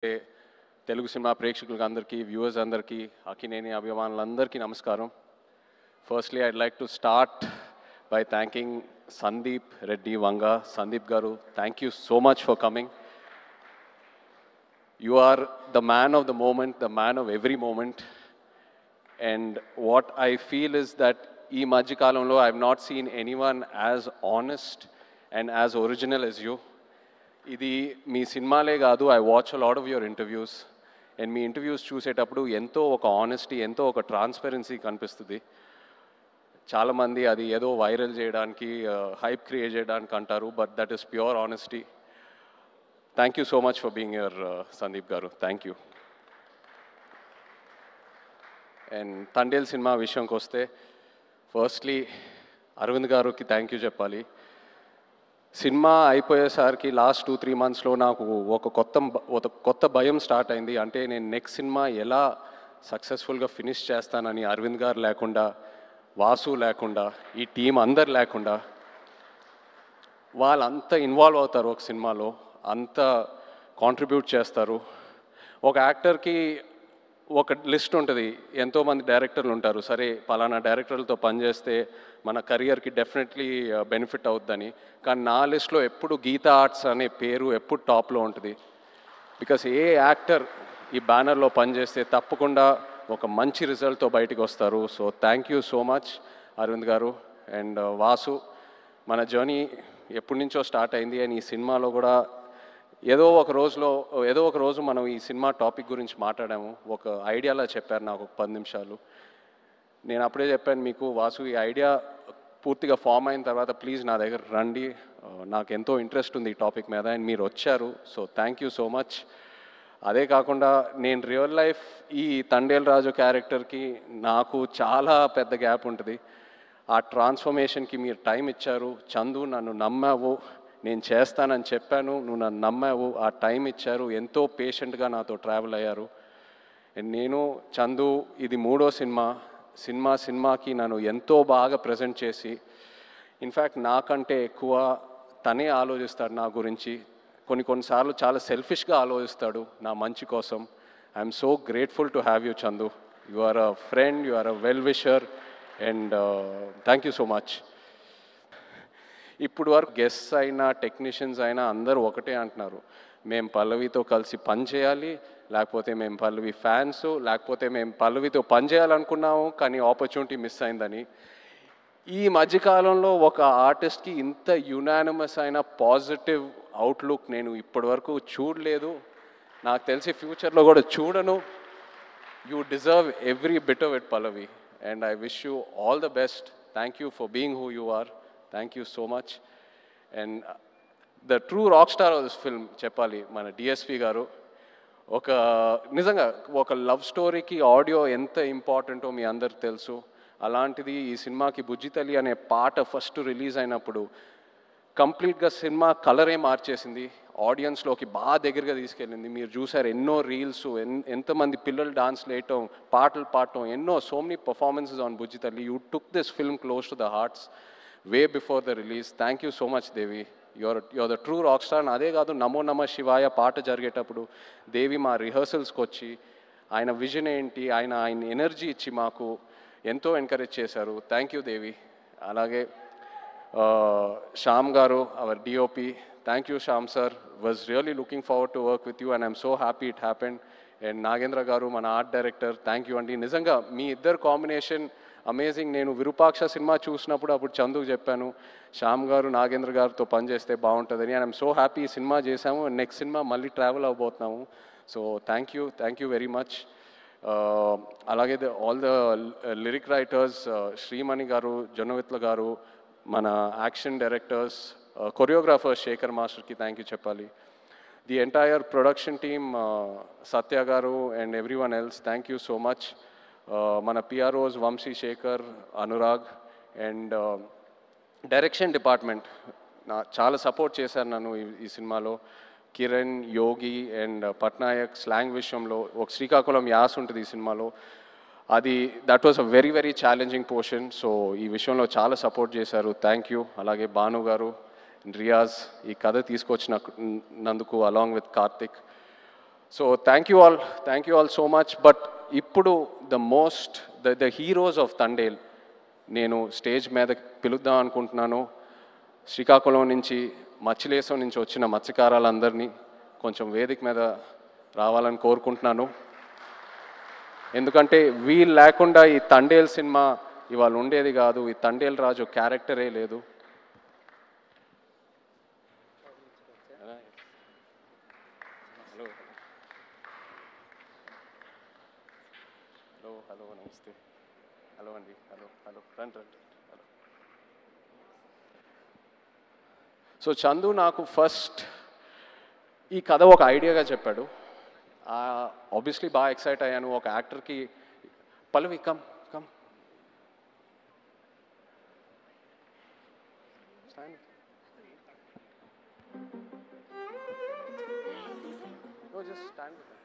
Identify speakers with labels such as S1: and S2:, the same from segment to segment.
S1: Telugu cinema ప్రేక్షకులకు అందరికీ viewers అందరికీ అక్కినేని అభిమానులందరికీ నమస్కారం. Firstly I'd like to start by thanking Sandeep Reddy Vanga. Sandeep garu, thank you so much for coming. You are the man of the moment, the man of every moment. And what I feel is that ee madhya kalamlo I have not seen anyone as honest and as original as you. ఇది మీ సినిమాలే కాదు, I watch a lot of your interviews. And me interviews చూసేటప్పుడు ఎంతో ఒక honesty, ఎంతో ఒక transparency కనిపిస్తుంది. చాలామంది అది ఏదో వైరల్ చేయడానికి, హైప్ క్రియేట్ చేయడానికి అంటారు, but that is pure honesty. Thank you so much for being your Sandeep garu. Thank you. And Thandel cinema విషయంకి వస్తే, ఫస్ట్లీ అరవింద్ గారికి థ్యాంక్ యూ చెప్పాలి. సినిమా అయిపోయేసరికి లాస్ట్ 2-3 మంత్స్లో నాకు ఒక కొత్త భయం స్టార్ట్ అయింది. అంటే నేను నెక్స్ట్ సినిమా ఎలా సక్సెస్ఫుల్గా ఫినిష్ చేస్తానని. అరవింద్ గారు లేకుండా, వాసు లేకుండా, ఈ టీం అందరు లేకుండా, వాళ్ళంతా ఇన్వాల్వ్ అవుతారు ఒక సినిమాలో, అంత కాంట్రిబ్యూట్ చేస్తారు. ఒక యాక్టర్కి ఒక లిస్ట్ ఉంటుంది, ఎంతోమంది డైరెక్టర్లు ఉంటారు. సరే, పలానా డైరెక్టర్లతో పనిచేస్తే మన కెరియర్కి డెఫినెట్లీ బెనిఫిట్ అవుతుందని. కానీ నా లిస్ట్లో ఎప్పుడు గీతా ఆర్ట్స్ అనే పేరు ఎప్పుడు టాప్లో ఉంటుంది. బికాస్ ఏ యాక్టర్ ఈ బ్యానర్లో పనిచేస్తే తప్పకుండా ఒక మంచి రిజల్ట్తో బయటకు వస్తారు. So thank you so much Aravind garu. And Vasu, మన జర్నీ ఎప్పటి నుంచో స్టార్ట్ అయింది. అండ్ ఈ సినిమాలో కూడా ఏదో ఒక రోజు మనం ఈ సినిమా టాపిక్ గురించి మాట్లాడాము. ఒక ఐడియాలా చెప్పారు నాకు, ఒక 10 నిమిషాలు. నేను అప్పుడే చెప్పాను మీకు, వాసు ఈ ఐడియా పూర్తిగా ఫామ్ అయిన తర్వాత ప్లీజ్ నా దగ్గర రండి, నాకు ఎంతో ఇంట్రెస్ట్ ఉంది ఈ టాపిక్ మీద. అండ్ మీరు వచ్చారు. So thank you so much. అదే కాకుండా నేను రియల్ లైఫ్ ఈ తండేల్ రాజు క్యారెక్టర్కి నాకు చాలా పెద్ద గ్యాప్ ఉంటుంది. ఆ ట్రాన్స్ఫర్మేషన్కి మీరు టైం ఇచ్చారు. చందు, నన్ను నమ్మావు, నేను చేస్తానని చెప్పాను, నువ్వు నన్ను నమ్మావు, ఆ టైం ఇచ్చారు, ఎంతో పేషెంట్గా నాతో ట్రావెల్ అయ్యారు. నేను చందు ఇది 3వ సినిమాకి నన్ను ఎంతో బాగా ప్రజెంట్ చేసి, ఇన్ఫ్యాక్ట్ నాకంటే ఎక్కువ తనే ఆలోచిస్తాడు నా గురించి. కొన్నిసార్లు చాలా సెల్ఫిష్గా ఆలోచిస్తాడు నా మంచి కోసం. I'm so grateful to have you Chandu. You are a friend, you are a well wisher, and thank you so much. ఇప్పుడు వరకు గెస్ట్స్ అయినా టెక్నీషియన్స్ అయినా అందరూ ఒకటే అంటున్నారు, మేము పల్లవితో కలిసి పని చేయాలి, లేకపోతే మేము పల్లవి ఫ్యాన్స్, లేకపోతే మేము పల్లవితో పని చేయాలనుకున్నాము కానీ ఆపర్చునిటీ మిస్ అయిందని. ఈ మధ్యకాలంలో ఒక ఆర్టిస్ట్కి ఇంత యునానిమస్ అయిన పాజిటివ్ అవుట్లుక్ నేను ఇప్పటి వరకు చూడలేదు. నాకు తెలిసి ఫ్యూచర్లో కూడా చూడను. You deserve every bit of it Pallavi, and I wish you all the best. Thank you for being who you are. Thank you so much. And the true rock star of this film చెప్పాలి మన DSP గారు. నిజంగా ఒక love స్టోరీకి audio ఎంత ఇంపార్టెంటో మీ అందరికి తెలుసు. అలాంటిది ఈ సినిమాకి బుజ్జితల్లి అనే పాట ఫస్ట్ రిలీజ్ అయినప్పుడు కంప్లీట్గా సినిమా కలరే మార్చేసింది, ఆడియన్స్లోకి బాగా దగ్గరగా తీసుకెళ్ళింది. మీరు చూసారు ఎన్నో రీల్స్, ఎంతమంది పిల్లలు డాన్స్లు వేయటం, పాటలు పాడటం, so many performances on Bujjithalli. You took this film close to the hearts way before the release. Thank you so much Devi. You're the true rock star. అదే కాదు, నమో నమ శివాయ పాట జరిగేటప్పుడు దేవి మా రిహర్సల్స్కి వచ్చి ఆయన విజన్ ఏంటి, ఆయన ఎనర్జీ ఇచ్చి మాకు ఎంతో ఎంకరేజ్ చేశారు. Thank you Devi. అలాగే Shyam garu, our DOP, thank you Shyam sir. Was really looking forward to work with you and I'm so happy it happened. And Nagendra garu, మన ఆర్ట్ డైరెక్టర్, థ్యాంక్ యూ అండి. నిజంగా మీ ఇద్దరు కాంబినేషన్ అమేజింగ్. నేను విరూపాక్ష సినిమా చూసినప్పుడు అప్పుడు చందుకు చెప్పాను, శ్యామ్ గారు నాగేంద్ర గారితో పనిచేస్తే బాగుంటుందని. అండ్ ఐఎమ్ సో హ్యాపీ ఈ సినిమా చేశాము. నెక్స్ట్ సినిమా మళ్ళీ ట్రావెల్ అవ్వబోతున్నాము. So thank you very much. అలాగే all the lyric writers, Sreemani garu, Jonnavithula garu, మన యాక్షన్ డైరెక్టర్స్, కొరియోగ్రాఫర్స్ శేఖర్ మాస్టర్కి థ్యాంక్ యూ చెప్పాలి. The entire production team, Satya garu and everyone else, thank you so much. మన PROs Vamsi, Shekhar, Anurag, and direction department చాలా support చేశారు నన్ను ఈ సినిమాలో. కిరణ్, యోగి అండ్ పట్నాయక్ స్లాంగ్ విషయంలో ఒక శ్రీకాకుళం యాస్ ఉంటుంది ఈ సినిమాలో. That was a very very challenging portion. So ఈ విషయంలో చాలా సపోర్ట్ చేశారు. Thank you. అలాగే భాను గారు, రియాజ్ ఈ కథ తీసుకొచ్చినందుకు along with Karthik. So thank you all so much. But ఇప్పుడు ద హీరోస్ ఆఫ్ తండేల్ నేను స్టేజ్ మీద పిలుద్దాం అనుకుంటున్నాను. శ్రీకాకుళం నుంచి, మచ్చిలేశం నుంచి వచ్చిన మత్స్యకారులందరినీ కొంచెం వేదిక మీద రావాలని కోరుకుంటున్నాను. ఎందుకంటే వీళ్ళు లేకుండా ఈ తండేల్ సినిమా ఇవాళ ఉండేది కాదు. ఈ తండేల్ రాజు క్యారెక్టరే లేదు. హలో నమస్తే. హలో అండి. హలో రండి. సో చందు నాకు ఫస్ట్ ఈ కథ ఒక ఐడియాగా చెప్పాడు. ఆబ్వియస్లీ బాగా ఎక్సైట్ అయ్యాను. ఒక యాక్టర్కి Pallavi come just stand with them.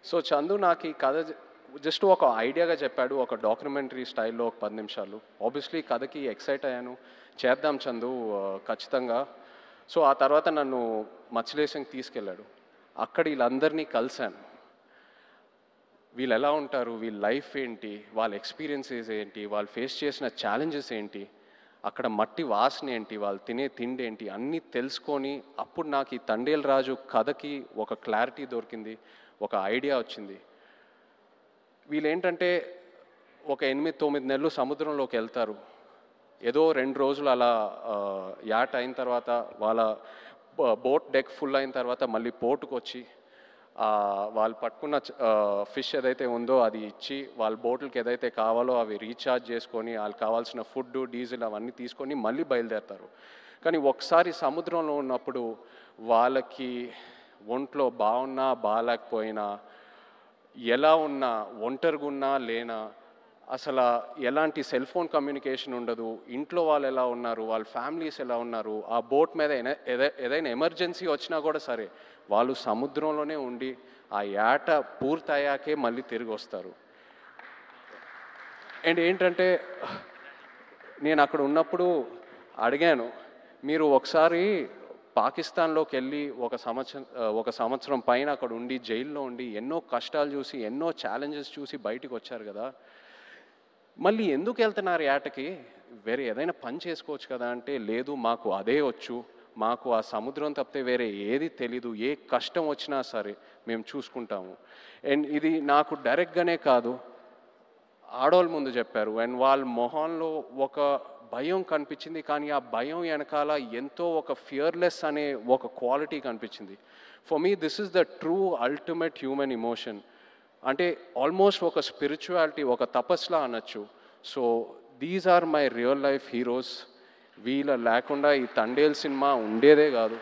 S1: So Chandu నాకు ఈ కథ జస్ట్ ఒక ఐడియాగా చెప్పాడు, ఒక డాక్యుమెంటరీ స్టైల్లో ఒక 10 నిమిషాలు. ఆబ్వియస్లీ కథకి ఎక్సైట్ అయ్యాను, చేద్దాం చందు ఖచ్చితంగా. సో ఆ తర్వాత నన్ను మచ్చిలేశంకి తీసుకెళ్ళాడు. అక్కడ వీళ్ళందరినీ కలిశాను. వీళ్ళు ఎలా ఉంటారు, వీళ్ళ లైఫ్ ఏంటి, వాళ్ళ ఎక్స్పీరియన్సెస్ ఏంటి, వాళ్ళు ఫేస్ చేసిన ఛాలెంజెస్ ఏంటి, అక్కడ మట్టి వాసన ఏంటి, వాళ్ళు తినే తిండి ఏంటి, అన్నీ తెలుసుకొని అప్పుడు నాకు ఈ తండేల్ రాజు కథకి ఒక క్లారిటీ దొరికింది, ఒక ఐడియా వచ్చింది. వీళ్ళు ఏంటంటే ఒక 8-9 నెలలు సముద్రంలోకి వెళ్తారు. ఏదో 2 రోజులు అలా యాట్ అయిన తర్వాత వాళ్ళ బోట్ డెక్ ఫుల్ అయిన తర్వాత మళ్ళీ పోర్టుకు వచ్చి వాళ్ళు పట్టుకున్న ఫిష్ ఏదైతే ఉందో అది ఇచ్చి వాళ్ళ బోట్లకి ఏదైతే కావాలో అవి రీఛార్జ్ చేసుకొని వాళ్ళకి కావాల్సిన ఫుడ్, డీజిల్ అవన్నీ తీసుకొని మళ్ళీ బయలుదేరుతారు. కానీ ఒకసారి సముద్రంలో ఉన్నప్పుడు వాళ్ళకి ఒంట్లో బాగున్నా బాగాలేకపోయినా, ఎలా ఉన్నా, ఒంటరిగా ఉన్నా లేనా, అసలు ఎలాంటి సెల్ ఫోన్ కమ్యూనికేషన్ ఉండదు, ఇంట్లో వాళ్ళు ఎలా ఉన్నారు, వాళ్ళ ఫ్యామిలీస్ ఎలా ఉన్నారు, ఆ బోట్ మీద ఏదైనా ఎమర్జెన్సీ వచ్చినా కూడా సరే వాళ్ళు సముద్రంలోనే ఉండి ఆ యాట పూర్తయ్యాకే మళ్ళీ తిరిగి వస్తారు. అండ్ ఏంటంటే నేను అక్కడ ఉన్నప్పుడు అడిగాను, మీరు ఒకసారి పాకిస్తాన్లోకి వెళ్ళి ఒక సంవత్సరం పైన అక్కడ ఉండి జైల్లో ఉండి ఎన్నో కష్టాలు చూసి ఎన్నో ఛాలెంజెస్ చూసి బయటికి వచ్చారు కదా, మళ్ళీ ఎందుకు వెళ్తున్నారు యాటకి, వేరే ఏదైనా పని చేసుకోవచ్చు కదా అంటే, లేదు మాకు అదే వచ్చు, మాకు ఆ సముద్రం తప్పితే వేరే ఏది తెలీదు, ఏ కష్టం వచ్చినా సరే మేము చూసుకుంటాము. అండ్ ఇది నాకు డైరెక్ట్గానే కాదు, ఆడవాళ్ళ ముందు చెప్పారు. అండ్ వాళ్ళ మొహంలో ఒక భయం కనిపించింది, కానీ ఆ భయం వెనకాల ఎంతో ఒక ఫియర్లెస్ అనే ఒక క్వాలిటీ కనిపించింది. For me this is the true ultimate human emotion. అంటే ఆల్మోస్ట్ ఒక స్పిరిచువాలిటీ, ఒక తపస్లా అనొచ్చు. So these are my real life heroes. వీళ్ళ లేకుండా ఈ తండేల్ సినిమా ఉండేదే కాదు.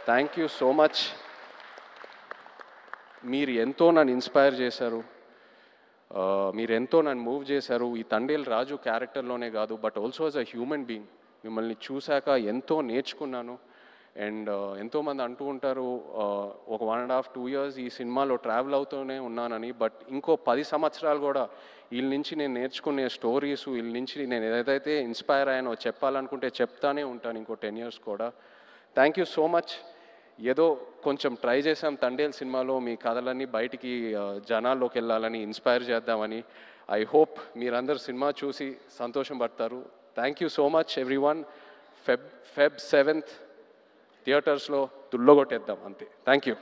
S1: Thank you so much. మీరు ఎంతో నన్ను ఇన్స్పైర్ చేశారు, మీరు ఎంతో నన్ను మూవ్ చేశారు. ఈ తండేల్ రాజు క్యారెక్టర్లోనే కాదు, but also as a human being మిమ్మల్ని చూశాక ఎంతో నేర్చుకున్నాను. అండ్ ఎంతోమంది అంటూ ఉంటారు ఒక 1.5-2 years ఈ సినిమాలో ట్రావెల్ అవుతూనే ఉన్నానని. బట్ ఇంకో 10 సంవత్సరాలు కూడా వీళ్ళ నుంచి నేను నేర్చుకునే స్టోరీస్, వీళ్ళ నుంచి నేను ఏదైతే ఇన్స్పైర్ అయ్యానో చెప్పాలనుకుంటే చెప్తానే ఉంటాను ఇంకో 10 years కూడా. Thank you so much. ఏదో కొంచెం ట్రై చేసాం తండేల్ సినిమాలో మీ కథలన్నీ బయటికి జనాల్లోకి వెళ్ళాలని, ఇన్స్పైర్ చేద్దామని. ఐ హోప్ మీరందరూ సినిమా చూసి సంతోషం పడతారు. Thank you so much everyone. Feb 7th థియేటర్స్లో దుల్లగొట్టేద్దాం అంతే. Thank you.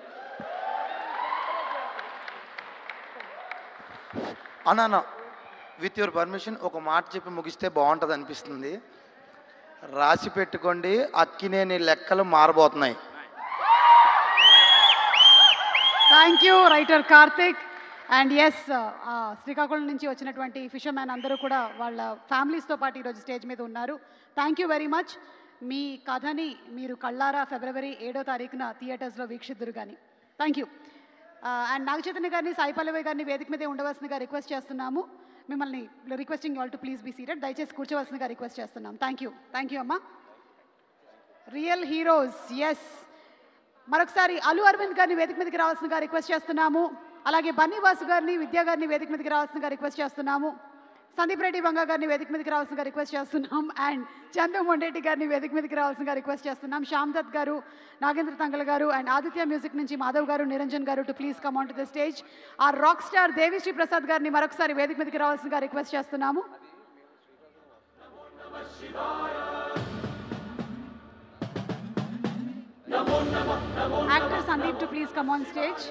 S2: అన్న విత్ యువర్ పర్మిషన్ ఒక మాట చెప్పి ముగిస్తే బాగుంటుంది అనిపిస్తుంది. రాసి పెట్టుకోండి, అక్కినేని లెక్కలు మారబోతున్నాయి.
S3: Thank you writer Karthik. And yes, Srikakulam నుంచి వచ్చినటువంటి ఫిషర్మ్యాన్ అందరూ కూడా వాళ్ళ ఫ్యామిలీస్తో పాటు ఈరోజు స్టేజ్ మీద ఉన్నారు. Thank you very much. మీ కథని మీరు కళ్ళారా February 7th థియేటర్స్లో వీక్షిద్దురు కానీ. Thank you. And Naga Chaitanya గారిని, సాయి పల్లవి గారిని వేదిక మీదే ఉండవలసిందిగా రిక్వెస్ట్ చేస్తున్నాము. మిమ్మల్ని requesting all to please be seated. దయచేసి కూర్చోవలసిందిగా రిక్వెస్ట్ చేస్తున్నాం. థ్యాంక్ యూ అమ్మా. Real heroes. ఎస్, మరొకసారి అల్లు అరవింద్ గారిని వేదిక మీదకి రావాల్సిందిగా రిక్వెస్ట్ చేస్తున్నాము. అలాగే బన్నీ వాసు గారిని, విద్యా గారిని వేదిక మీదకి రావాల్సిందిగా రిక్వెస్ట్ చేస్తున్నాము. సందీప్ రెడ్డి బంగా గారిని వేదిక మీదకి రావాల్సిందిగా రిక్వెస్ట్ చేస్తున్నాం. అండ్ చందు మొండేటి గారిని వేదిక మీదకి రావాల్సిందిగా రిక్వెస్ట్ చేస్తున్నాం. శ్యామ్ దత్ గారు, నాగేంద్ర తంగల్ గారు అండ్ ఆదిత్య మ్యూజిక్ నుంచి మాధవ్ గారు, నిరంజన్ గారు to please come on to the stage. ఆ రాక్ స్టార్ దేవిశ్రీ ప్రసాద్ గారిని మరొకసారి వేదిక మీదకి రావాల్సిందిగా రిక్వెస్ట్ చేస్తున్నాము. Actor Sandeep to please come on stage.